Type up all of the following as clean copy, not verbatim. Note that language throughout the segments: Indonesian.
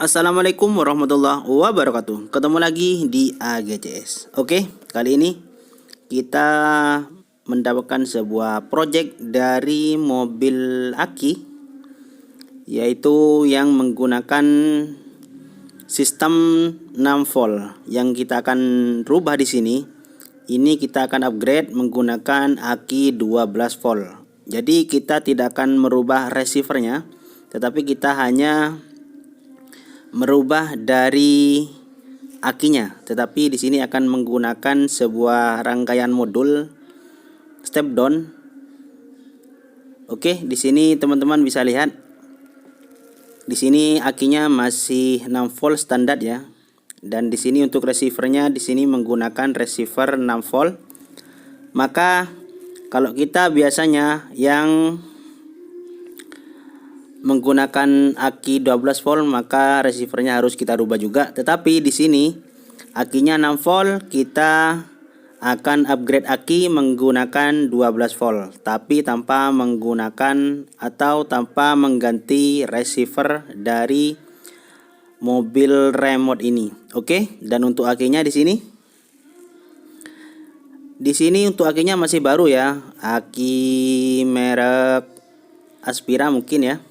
Assalamualaikum warahmatullahi wabarakatuh. Ketemu lagi di AGCS. Oke, kali ini kita mendapatkan sebuah project dari mobil aki, yaitu yang menggunakan sistem 6 volt. Yang kita akan rubah di sini, ini kita akan upgrade menggunakan aki 12 volt. Jadi kita tidak akan merubah receivernya, tetapi kita hanya merubah dari akinya. Tetapi di sini akan menggunakan sebuah rangkaian modul step down. Oke, di sini teman-teman bisa lihat. Di sini akinya masih 6 volt standar ya. Dan di sini untuk receivernya di sini menggunakan receiver 6 volt. Maka kalau kita biasanya yang menggunakan aki 12 volt, maka receivernya harus kita rubah juga. Tetapi di sini akinya 6 volt, kita akan upgrade aki menggunakan 12 volt, tapi tanpa menggunakan atau tanpa mengganti receiver dari mobil remote ini. Oke, dan untuk akinya di sini untuk akinya masih baru ya. Aki merek Aspira mungkin ya.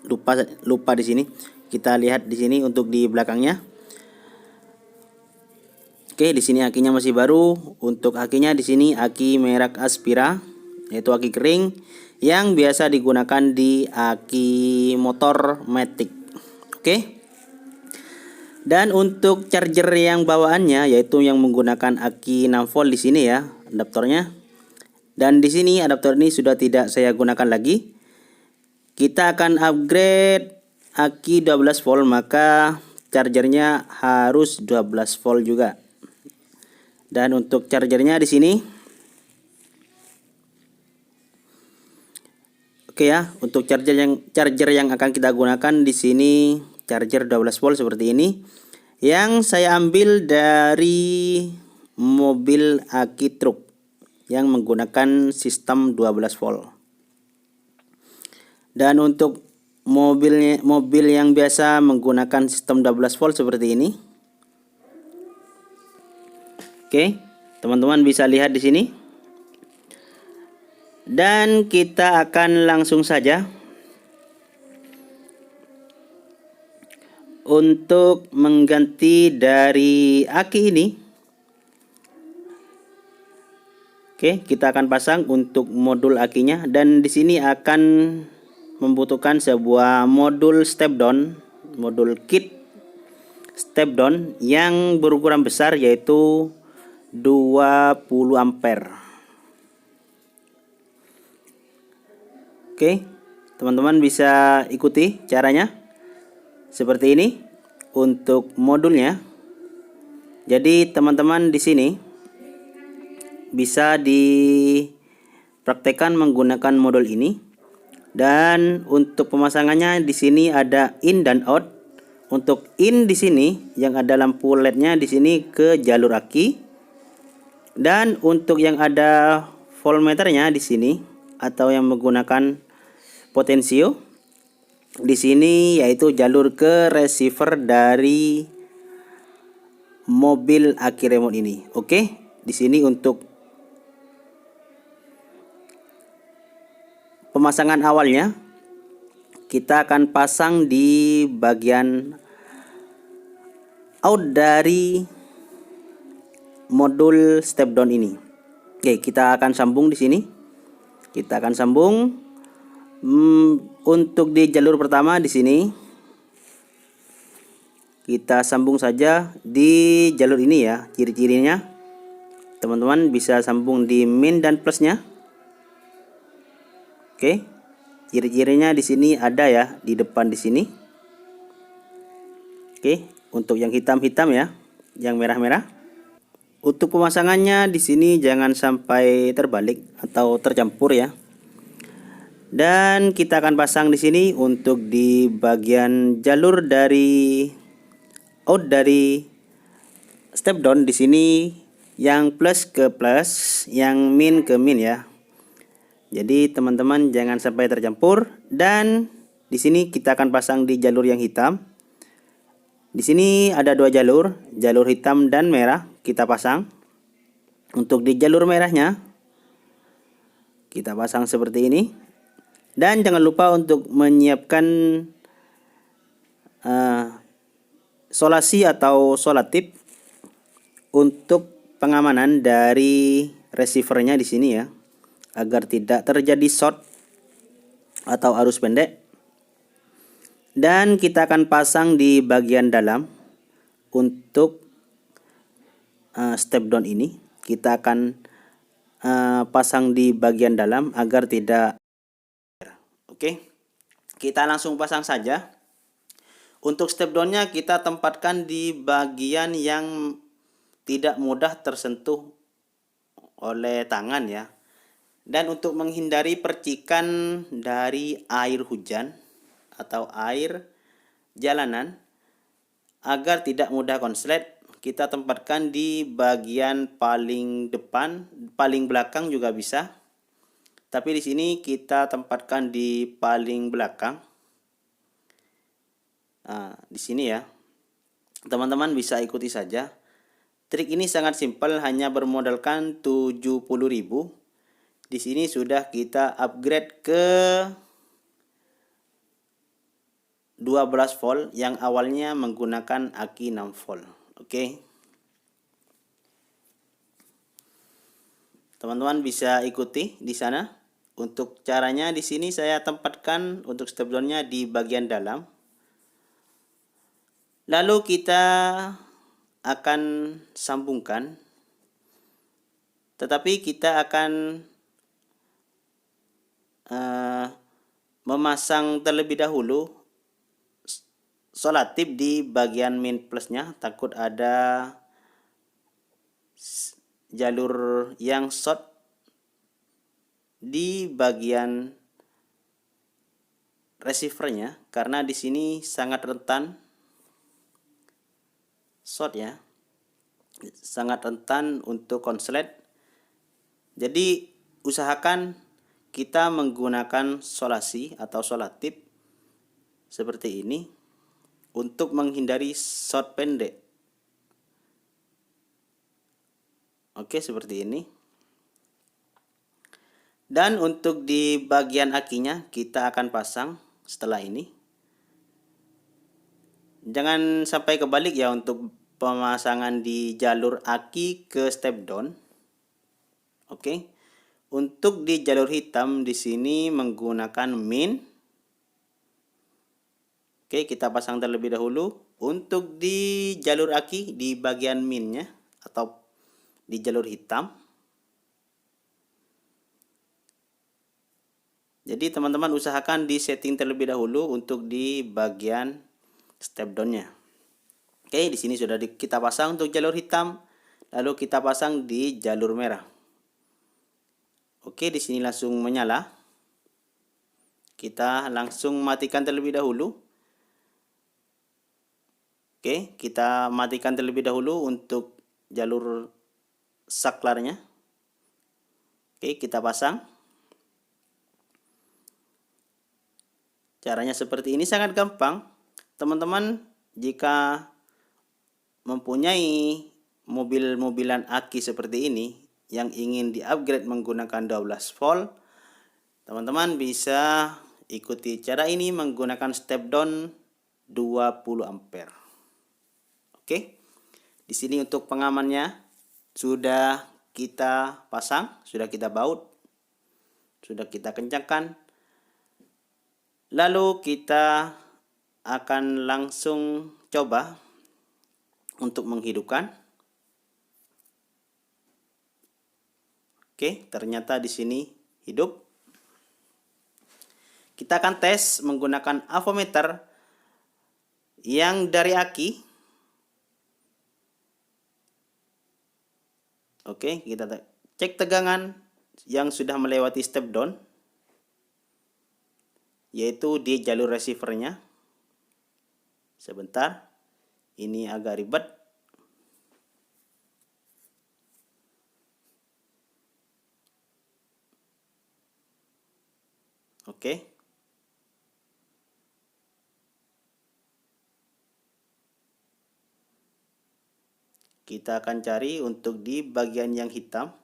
Lupa di sini. Kita lihat di sini untuk di belakangnya. Oke, di sini akinya masih baru. Untuk akinya di sini aki merek Aspira, yaitu aki kering yang biasa digunakan di aki motor Matic. Oke. Dan untuk charger yang bawaannya yaitu yang menggunakan aki 6 volt di sini ya, adaptornya. Dan di sini adaptor ini sudah tidak saya gunakan lagi. Kita akan upgrade aki 12 volt, maka chargernya harus 12 volt juga. Dan untuk chargernya di sini, oke ya, untuk charger yang akan kita gunakan di sini charger 12 volt seperti ini, yang saya ambil dari mobil aki truk yang menggunakan sistem 12 volt. Dan untuk mobil yang biasa menggunakan sistem 12 volt seperti ini. Oke, teman-teman bisa lihat di sini. Dan kita akan langsung saja untuk mengganti dari aki ini. Oke, kita akan pasang untuk modul akinya, dan di sini akan membutuhkan sebuah modul step down, modul kit step down yang berukuran besar yaitu 20 ampere. Oke, teman-teman bisa ikuti caranya seperti ini untuk modulnya. Jadi teman-teman di sini bisa dipraktekkan menggunakan modul ini. Dan untuk pemasangannya di sini ada in dan out. Untuk in di sini yang ada lampu LED-nya di sini ke jalur aki. Dan untuk yang ada voltmeternya di sini atau yang menggunakan potensio di sini yaitu jalur ke receiver dari mobil aki remote ini. Oke, di sini untuk pemasangan awalnya kita akan pasang di bagian out dari modul step down ini. Oke, kita akan sambung di sini. Kita akan sambung untuk di jalur pertama di sini. Kita sambung saja di jalur ini ya. Ciri-cirinya teman-teman bisa sambung di min dan plusnya. Oke, ciri-cirinya di sini ada ya di depan di sini. Oke, untuk yang hitam-hitam ya, yang merah-merah. Untuk pemasangannya di sini jangan sampai terbalik atau tercampur ya. Dan kita akan pasang di sini untuk di bagian jalur dari out dari step down di sini yang plus ke plus, yang min ke min ya. Jadi teman-teman jangan sampai tercampur. Dan di sini kita akan pasang di jalur yang hitam. Di sini ada dua jalur, jalur hitam dan merah kita pasang. Untuk di jalur merahnya kita pasang seperti ini. Dan jangan lupa untuk menyiapkan solasi atau solatip untuk pengamanan dari receivernya di sini ya, agar tidak terjadi short atau arus pendek. Dan kita akan pasang di bagian dalam untuk step down ini. Kita akan pasang di bagian dalam agar tidak. Oke, kita langsung pasang saja. Untuk step downnya kita tempatkan di bagian yang tidak mudah tersentuh oleh tangan ya. Dan untuk menghindari percikan dari air hujan atau air jalanan, agar tidak mudah konslet, kita tempatkan di bagian paling depan, paling belakang juga bisa. Tapi di sini kita tempatkan di paling belakang. Nah, di sini ya. Teman-teman bisa ikuti saja. Trik ini sangat simpel, hanya bermodalkan 70.000. Di sini sudah kita upgrade ke 12 volt yang awalnya menggunakan aki 6 volt. Oke. Teman-teman bisa ikuti di sana. Untuk caranya di sini saya tempatkan untuk step down-nya di bagian dalam. Lalu kita akan sambungkan. Tetapi kita akan memasang terlebih dahulu solatip di bagian min plusnya, takut ada jalur yang short di bagian receivernya, karena di sini sangat rentan short ya, sangat rentan untuk konslet. Jadi usahakan kita menggunakan solasi atau solatip seperti ini untuk menghindari short pendek. Oke, seperti ini. Dan untuk di bagian akinya kita akan pasang setelah ini. Jangan sampai kebalik ya untuk pemasangan di jalur aki ke step down. Oke. Untuk di jalur hitam di sini menggunakan min. Oke, kita pasang terlebih dahulu. Untuk di jalur aki di bagian minnya atau di jalur hitam. Jadi teman-teman usahakan di setting terlebih dahulu untuk di bagian step down-nya. Oke, di sini sudah kita pasang untuk jalur hitam, lalu kita pasang di jalur merah. Oke, di sini langsung menyala. Kita langsung matikan terlebih dahulu. Oke, kita matikan terlebih dahulu untuk jalur saklarnya. Oke, kita pasang. Caranya seperti ini, sangat gampang. Teman-teman jika mempunyai mobil-mobilan aki seperti ini yang ingin di-upgrade menggunakan 12 volt, teman-teman bisa ikuti cara ini menggunakan step down 20 ampere. Oke. Di sini untuk pengamannya sudah kita pasang, sudah kita baut, sudah kita kencangkan. Lalu kita akan langsung coba untuk menghidupkan. Oke, ternyata di sini hidup. Kita akan tes menggunakan avometer yang dari aki. Oke, kita cek tegangan yang sudah melewati step down, yaitu di jalur receivernya. Sebentar, ini agak ribet. Oke. Kita akan cari untuk di bagian yang hitam.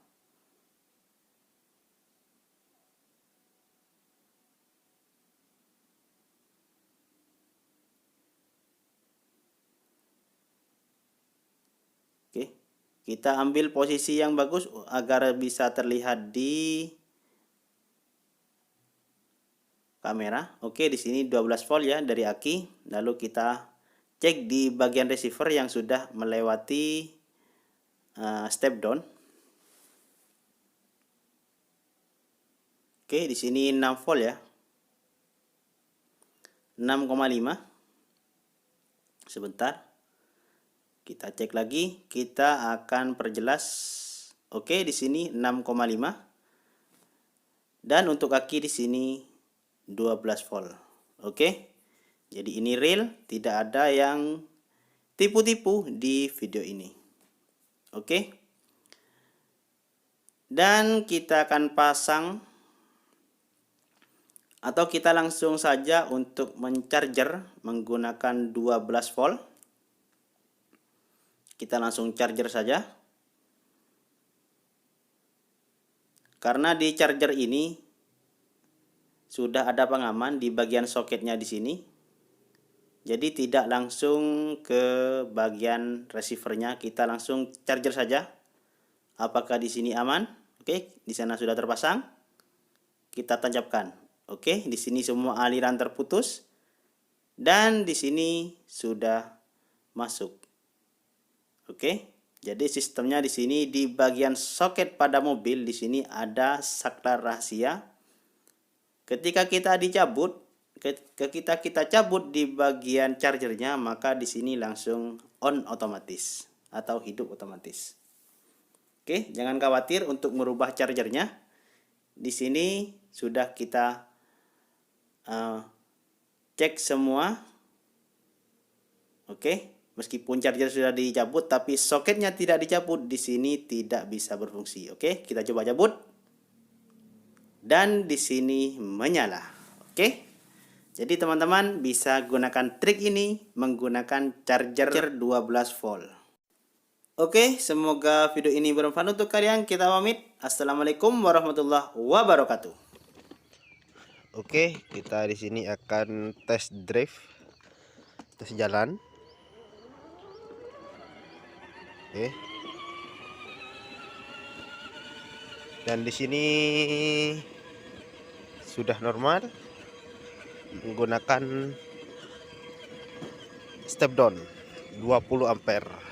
Oke, kita ambil posisi yang bagus agar bisa terlihat di kamera. Oke, di sini 12 volt ya dari aki. Lalu kita cek di bagian receiver yang sudah melewati step down. Oke, di sini 6 volt ya. 6,5. Sebentar. Kita cek lagi, kita akan perjelas. Oke, di sini 6,5. Dan untuk aki di sini 12 volt. Oke. Jadi ini real, tidak ada yang tipu-tipu di video ini. Oke. Dan kita akan pasang atau kita langsung saja untuk mencharger menggunakan 12 volt. Kita langsung charger saja. Karena di charger ini sudah ada pengaman di bagian soketnya di sini. Jadi tidak langsung ke bagian receivernya, kita langsung charger saja. Apakah di sini aman? Oke, di sana sudah terpasang. Kita tancapkan. Oke, di sini semua aliran terputus dan di sini sudah masuk. Oke, jadi sistemnya di sini di bagian soket pada mobil di sini ada saklar rahasia. Ketika kita dicabut, kita cabut di bagian chargernya, maka di sini langsung on otomatis atau hidup otomatis. Oke, jangan khawatir untuk merubah chargernya. Di sini sudah kita cek semua. Oke, meskipun charger sudah dicabut, tapi soketnya tidak dicabut, di sini tidak bisa berfungsi. Oke, kita coba cabut. Dan di sini menyala. Oke. Jadi teman-teman bisa gunakan trik ini menggunakan charger 12 volt. Oke, semoga video ini bermanfaat untuk kalian. Kita pamit. Assalamualaikum warahmatullahi wabarakatuh. Oke, kita di sini akan tes drive, tes jalan. Oke. Dan di sini sudah normal menggunakan step down 20 ampere.